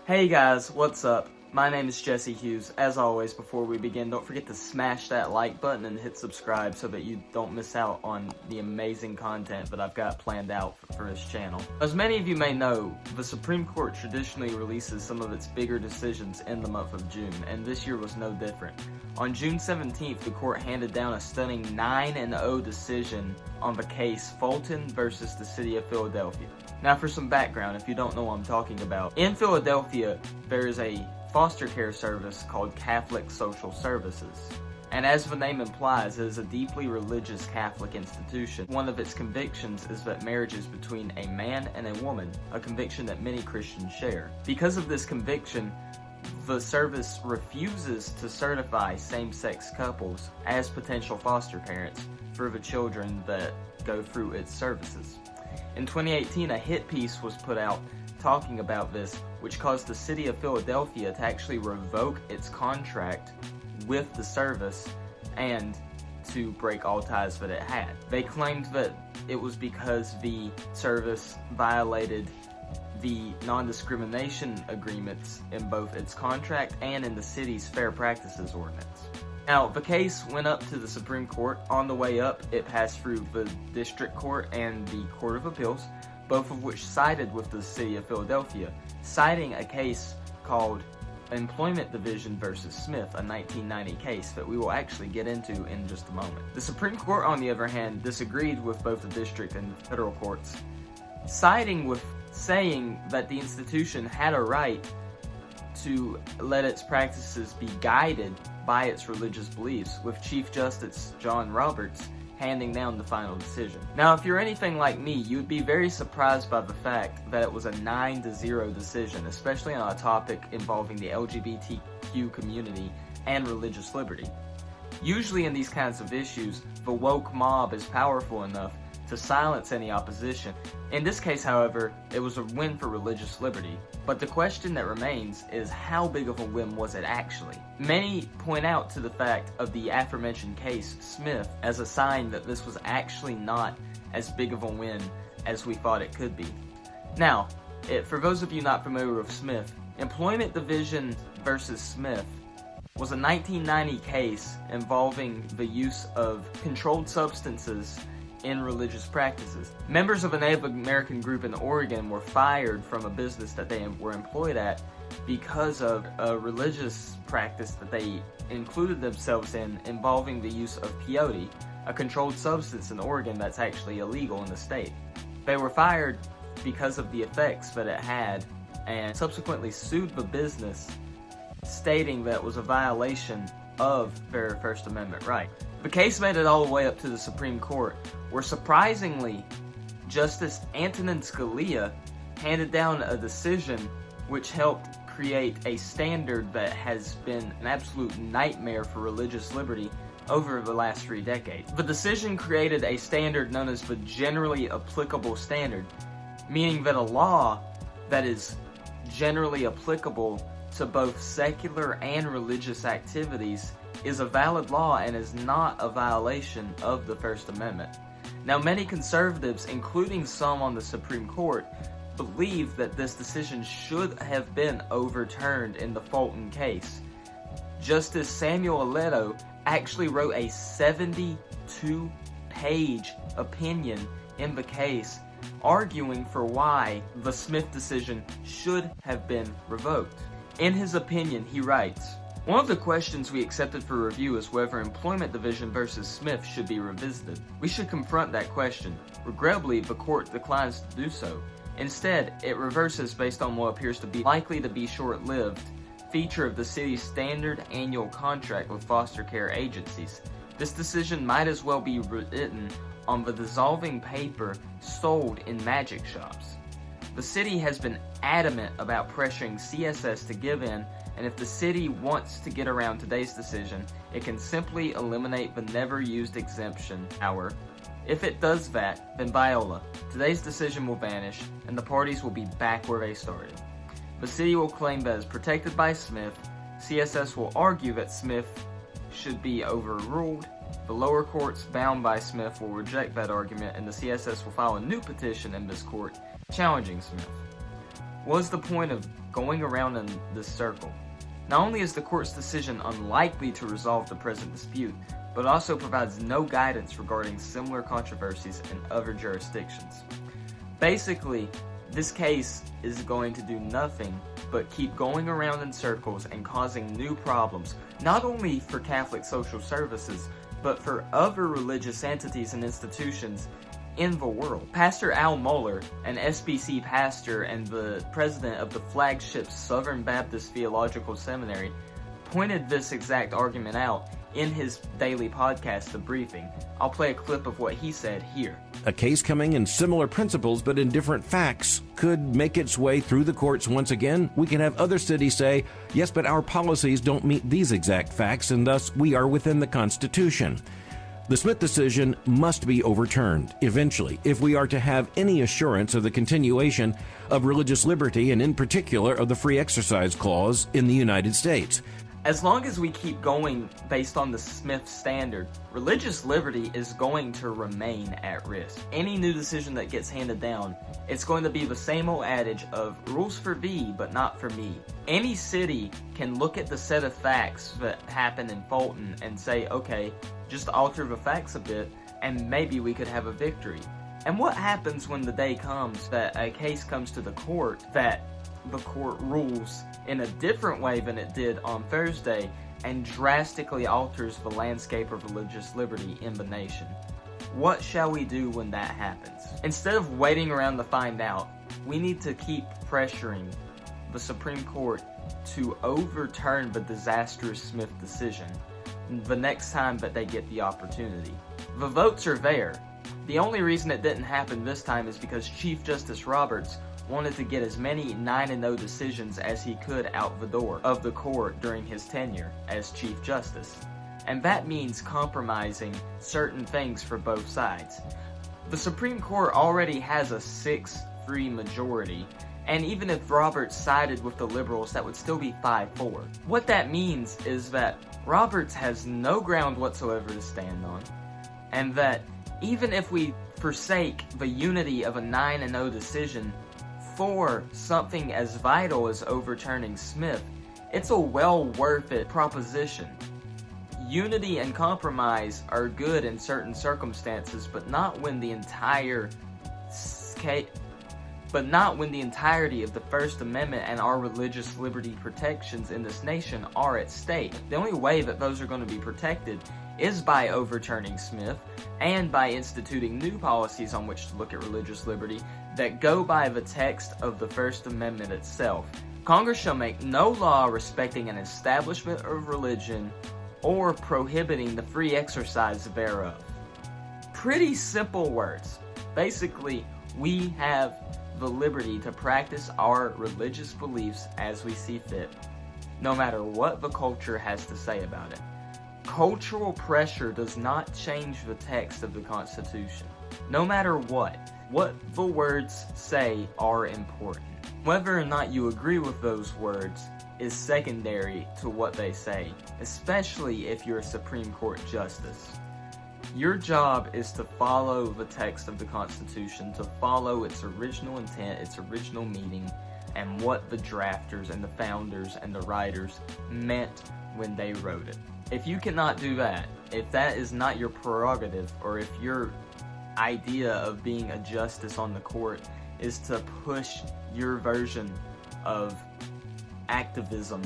Hey guys, what's up? My name is Jesse Hughes. As always, before we begin, don't forget to smash that like button and hit subscribe so that you don't miss out on the amazing content that I've got planned out for this channel. As many of you may know, the Supreme Court traditionally releases some of its bigger decisions in the month of June, and this year was no different. On June 17th, the court handed down a stunning 9-0 decision on the case Fulton versus the City of Philadelphia. Now for some background, if you don't know what I'm talking about. In Philadelphia, there is a foster care service called Catholic Social Services. And as the name implies, it is a deeply religious Catholic institution. One of its convictions is that marriage is between a man and a woman, a conviction that many Christians share. Because of this conviction, the service refuses to certify same-sex couples as potential foster parents for the children that go through its services. In 2018, a hit piece was put out talking about this, which caused the City of Philadelphia to actually revoke its contract with the service and to break all ties that it had. They claimed that it was because the service violated the non-discrimination agreements in both its contract and in the city's Fair Practices Ordinance. Now, the case went up to the Supreme Court. On the way up, it passed through the District Court and the Court of Appeals, both of which sided with the City of Philadelphia, citing a case called Employment Division versus Smith, a 1990 case that we will actually get into in just a moment. The Supreme Court, on the other hand, disagreed with both the district and the federal courts, siding with saying that the institution had a right to let its practices be guided by its religious beliefs, with Chief Justice John Roberts handing down the final decision. Now, if you're anything like me, you would be very surprised by the fact that it was a 9-0 decision, especially on a topic involving the LGBTQ community and religious liberty. Usually in these kinds of issues, the woke mob is powerful enough to silence any opposition. In this case, however, it was a win for religious liberty. But the question that remains is, how big of a win was it actually? Many point out to the fact of the aforementioned case, Smith, as a sign that this was actually not as big of a win as we thought it could be. Now, for those of you not familiar with Smith, Employment Division versus Smith was a 1990 case involving the use of controlled substances in religious practices. Members of a Native American group in Oregon were fired from a business that they were employed at because of a religious practice that they included themselves in involving the use of peyote, a controlled substance in Oregon that's actually illegal in the state. They were fired because of the effects that it had and subsequently sued the business, stating that it was a violation of their First Amendment right. The case made it all the way up to the Supreme Court, where surprisingly, Justice Antonin Scalia handed down a decision which helped create a standard that has been an absolute nightmare for religious liberty over the last 3 decades. The decision created a standard known as the generally applicable standard, meaning that a law that is generally applicable to both secular and religious activities is a valid law and is not a violation of the First Amendment. Now, many conservatives, including some on the Supreme Court, believe that this decision should have been overturned in the Fulton case. Justice Samuel Alito actually wrote a 72-page opinion in the case, arguing for why the Smith decision should have been revoked. In his opinion, he writes, "One of the questions we accepted for review is whether Employment Division versus Smith should be revisited. We should confront that question. Regrettably, the court declines to do so. Instead, it reverses based on what appears to be likely to be short-lived feature of the city's standard annual contract with foster care agencies. This decision might as well be written on the dissolving paper sold in magic shops. The city has been adamant about pressuring CSS to give in, and if the city wants to get around today's decision, it can simply eliminate the never-used exemption hour. If it does that, then viola, today's decision will vanish, and the parties will be back where they started. The city will claim that it's protected by Smith, CSS will argue that Smith should be overruled, the lower courts bound by Smith will reject that argument, and the CSS will file a new petition in this court challenging Smith. What's the point of going around in this circle? Not only is the court's decision unlikely to resolve the present dispute, but also provides no guidance regarding similar controversies in other jurisdictions. Basically, this case is going to do nothing but keep going around in circles and causing new problems, not only for Catholic social services, but for other religious entities and institutions in the world. Pastor Al Mohler, an SBC pastor and the president of the flagship Southern Baptist Theological Seminary, pointed this exact argument out in his daily podcast, The Briefing. I'll play a clip of what he said here. A case coming in similar principles but in different facts could make its way through the courts once again. We can have other cities say, yes, but our policies don't meet these exact facts, and thus we are within the Constitution. The Smith decision must be overturned eventually if we are to have any assurance of the continuation of religious liberty, and in particular of the Free Exercise Clause in the United States. As long as we keep going based on the Smith standard, religious liberty is going to remain at risk. Any new decision that gets handed down, it's going to be the same old adage of rules for thee, but not for me. Any city can look at the set of facts that happened in Fulton and say, okay, just alter the facts a bit, and maybe we could have a victory. And what happens when the day comes that a case comes to the court that the court rules in a different way than it did on Thursday and drastically alters the landscape of religious liberty in the nation? What shall we do when that happens? Instead of waiting around to find out, we need to keep pressuring the Supreme Court to overturn the disastrous Smith decision the next time that they get the opportunity. The votes are there. The only reason it didn't happen this time is because Chief Justice Roberts wanted to get as many 9-0 decisions as he could out the door of the court during his tenure as Chief Justice. And that means compromising certain things for both sides. The Supreme Court already has a 6-3 majority, and even if Roberts sided with the liberals, that would still be 5-4. What that means is that Roberts has no ground whatsoever to stand on, and that even if we forsake the unity of a 9-0 decision for something as vital as overturning Smith, it's a well worth it proposition. Unity and compromise are good in certain circumstances, but not when the entirety of the First Amendment and our religious liberty protections in this nation are at stake. The only way that those are going to be protected is by overturning Smith and by instituting new policies on which to look at religious liberty that go by the text of the First Amendment itself. Congress shall make no law respecting an establishment of religion or prohibiting the free exercise thereof. Pretty simple words. Basically, we have the liberty to practice our religious beliefs as we see fit, no matter what the culture has to say about it. Cultural pressure does not change the text of the Constitution. No matter what the words say are important. Whether or not you agree with those words is secondary to what they say, especially if you're a Supreme Court justice. Your job is to follow the text of the Constitution, to follow its original intent, its original meaning, and what the drafters and the founders and the writers meant when they wrote it. If you cannot do that, if that is not your prerogative, or if your idea of being a justice on the court is to push your version of activism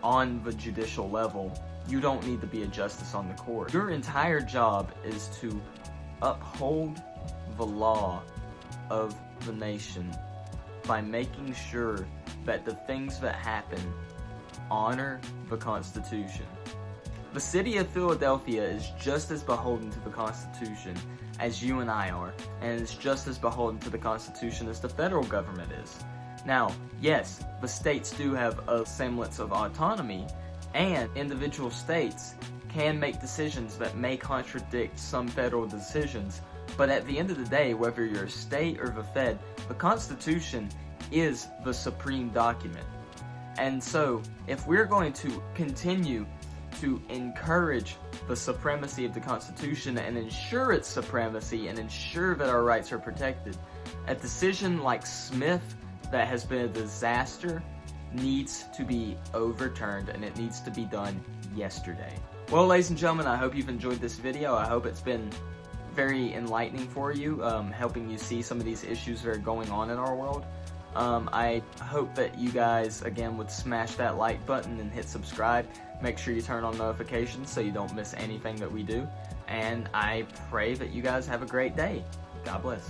on the judicial level, you don't need to be a justice on the court. Your entire job is to uphold the law of the nation by making sure that the things that happen honor the Constitution. The city of Philadelphia is just as beholden to the Constitution as you and I are, and is just as beholden to the Constitution as the federal government is. Now, yes, the states do have a semblance of autonomy, and individual states can make decisions that may contradict some federal decisions, but at the end of the day, whether you're a state or the Fed, the Constitution is the supreme document. And so, if we're going to continue to encourage the supremacy of the Constitution and ensure its supremacy and ensure that our rights are protected, a decision like Smith that has been a disaster needs to be overturned, and it needs to be done yesterday. Well, ladies and gentlemen, I hope you've enjoyed this video. I hope it's been very enlightening for you, helping you see some of these issues that are going on in our world. I hope that you guys, again, would smash that like button and hit subscribe. Make sure you turn on notifications so you don't miss anything that we do. And I pray that you guys have a great day. God bless.